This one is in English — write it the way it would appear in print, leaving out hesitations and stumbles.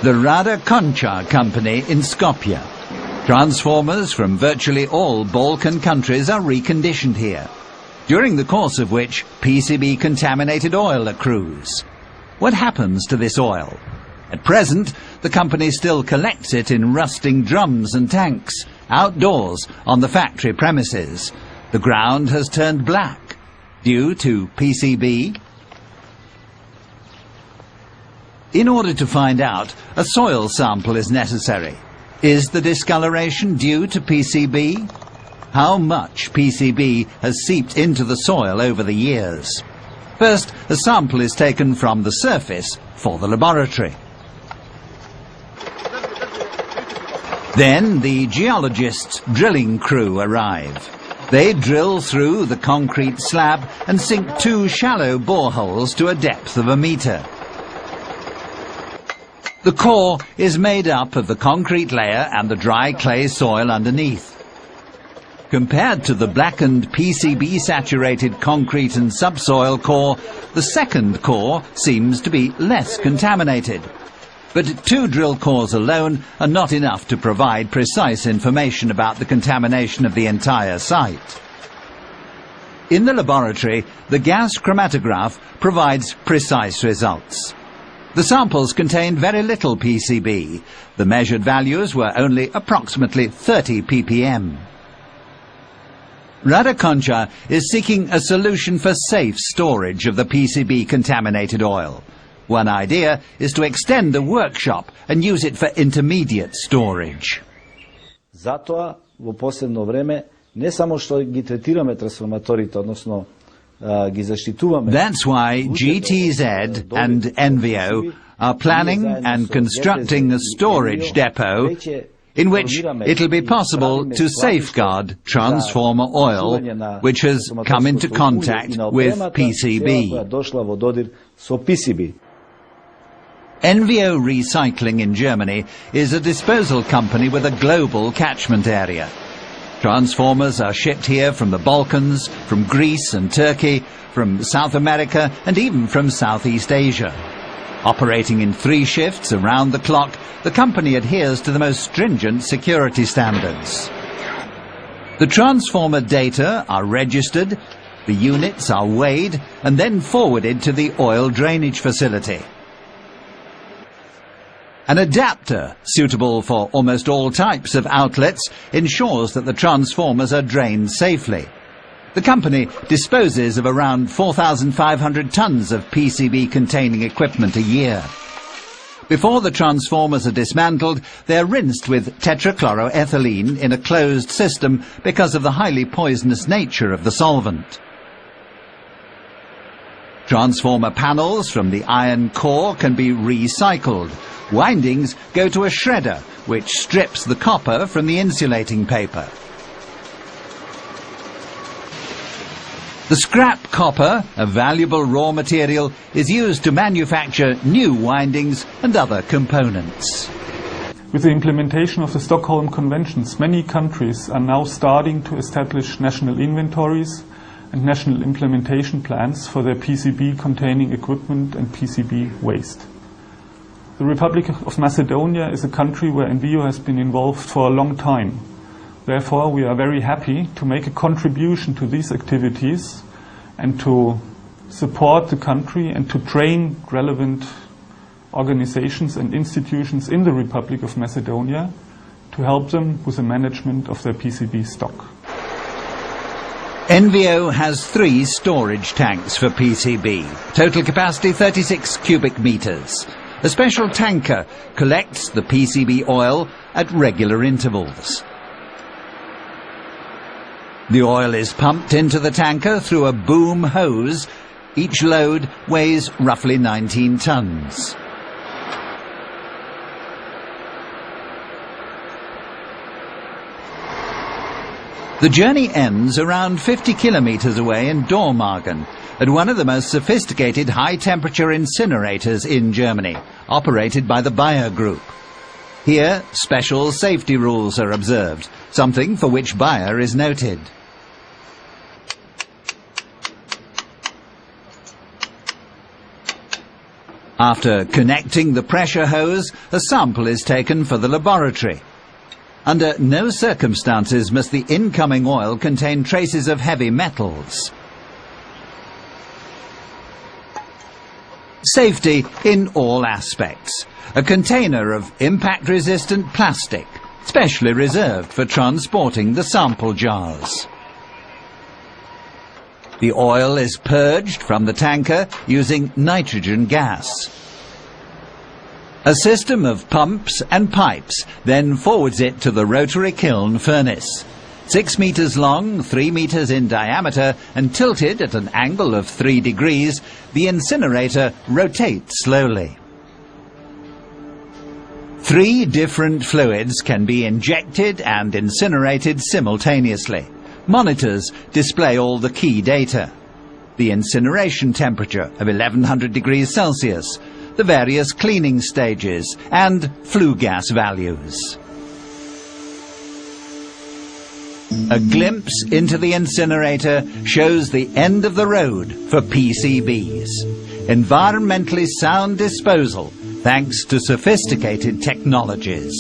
The Rada Končar company in Skopje. Transformers from virtually all Balkan countries are reconditioned here, during the course of which PCB contaminated oil accrues. What happens to this oil? At present, the company still collects it in rusting drums and tanks, outdoors on the factory premises. The ground has turned black, due to PCB. In order to find out, a soil sample is necessary. Is the discoloration due to PCB? How much PCB has seeped into the soil over the years? First, a sample is taken from the surface for the laboratory. Then the geologists' drilling crew arrive. They drill through the concrete slab and sink 2 shallow boreholes to a depth of 1 meter. The core is made up of the concrete layer and the dry clay soil underneath. Compared to the blackened PCB-saturated concrete and subsoil core, the second core seems to be less contaminated. But 2 drill cores alone are not enough to provide precise information about the contamination of the entire site. In the laboratory, the gas chromatograph provides precise results. The samples contained very little PCB. The measured values were only approximately 30 ppm. Rada Končar is seeking a solution for safe storage of the PCB-contaminated oil. One idea is to extend the workshop and use it for intermediate storage. Zato u posebno vreme ne samo što gi tretirаме transformatorите, odnosno That's why GTZ and NVO are planning and constructing a storage depot in which it'll be possible to safeguard transformer oil which has come into contact with PCB. NVO Recycling in Germany is a disposal company with a global catchment area. Transformers are shipped here from the Balkans, from Greece and Turkey, from South America and even from Southeast Asia. Operating in 3 shifts around the clock, the company adheres to the most stringent security standards. The transformer data are registered, the units are weighed and then forwarded to the oil drainage facility. An adapter, suitable for almost all types of outlets, ensures that the transformers are drained safely. The company disposes of around 4,500 tons of PCB-containing equipment a year. Before the transformers are dismantled, they are rinsed with tetrachloroethylene in a closed system because of the highly poisonous nature of the solvent. Transformer panels from the iron core can be recycled. Windings go to a shredder, which strips the copper from the insulating paper. The scrap copper, a valuable raw material, is used to manufacture new windings and other components. With the implementation of the Stockholm Conventions, many countries are now starting to establish national inventories and national implementation plans for their PCB-containing equipment and PCB waste. The Republic of Macedonia is a country where NVO has been involved for a long time. Therefore, we are very happy to make a contribution to these activities and to support the country and to train relevant organizations and institutions in the Republic of Macedonia to help them with the management of their PCB stock. NVO has 3 storage tanks for PCB, total capacity 36 cubic meters. A special tanker collects the PCB oil at regular intervals. The oil is pumped into the tanker through a boom hose. Each load weighs roughly 19 tons. The journey ends around 50 kilometers away in Dormagen, at one of the most sophisticated high-temperature incinerators in Germany, operated by the Bayer Group. Here, special safety rules are observed, something for which Bayer is noted. After connecting the pressure hose, a sample is taken for the laboratory. Under no circumstances must the incoming oil contain traces of heavy metals. Safety in all aspects. A container of impact-resistant plastic, specially reserved for transporting the sample jars. The oil is purged from the tanker using nitrogen gas. A system of pumps and pipes then forwards it to the rotary kiln furnace. 6 meters long, 3 meters in diameter, and tilted at an angle of 3 degrees, the incinerator rotates slowly. 3 different fluids can be injected and incinerated simultaneously. Monitors display all the key data. The incineration temperature of 1100 degrees Celsius, the various cleaning stages, and flue gas values. A glimpse into the incinerator shows the end of the road for PCBs. Environmentally sound disposal thanks to sophisticated technologies.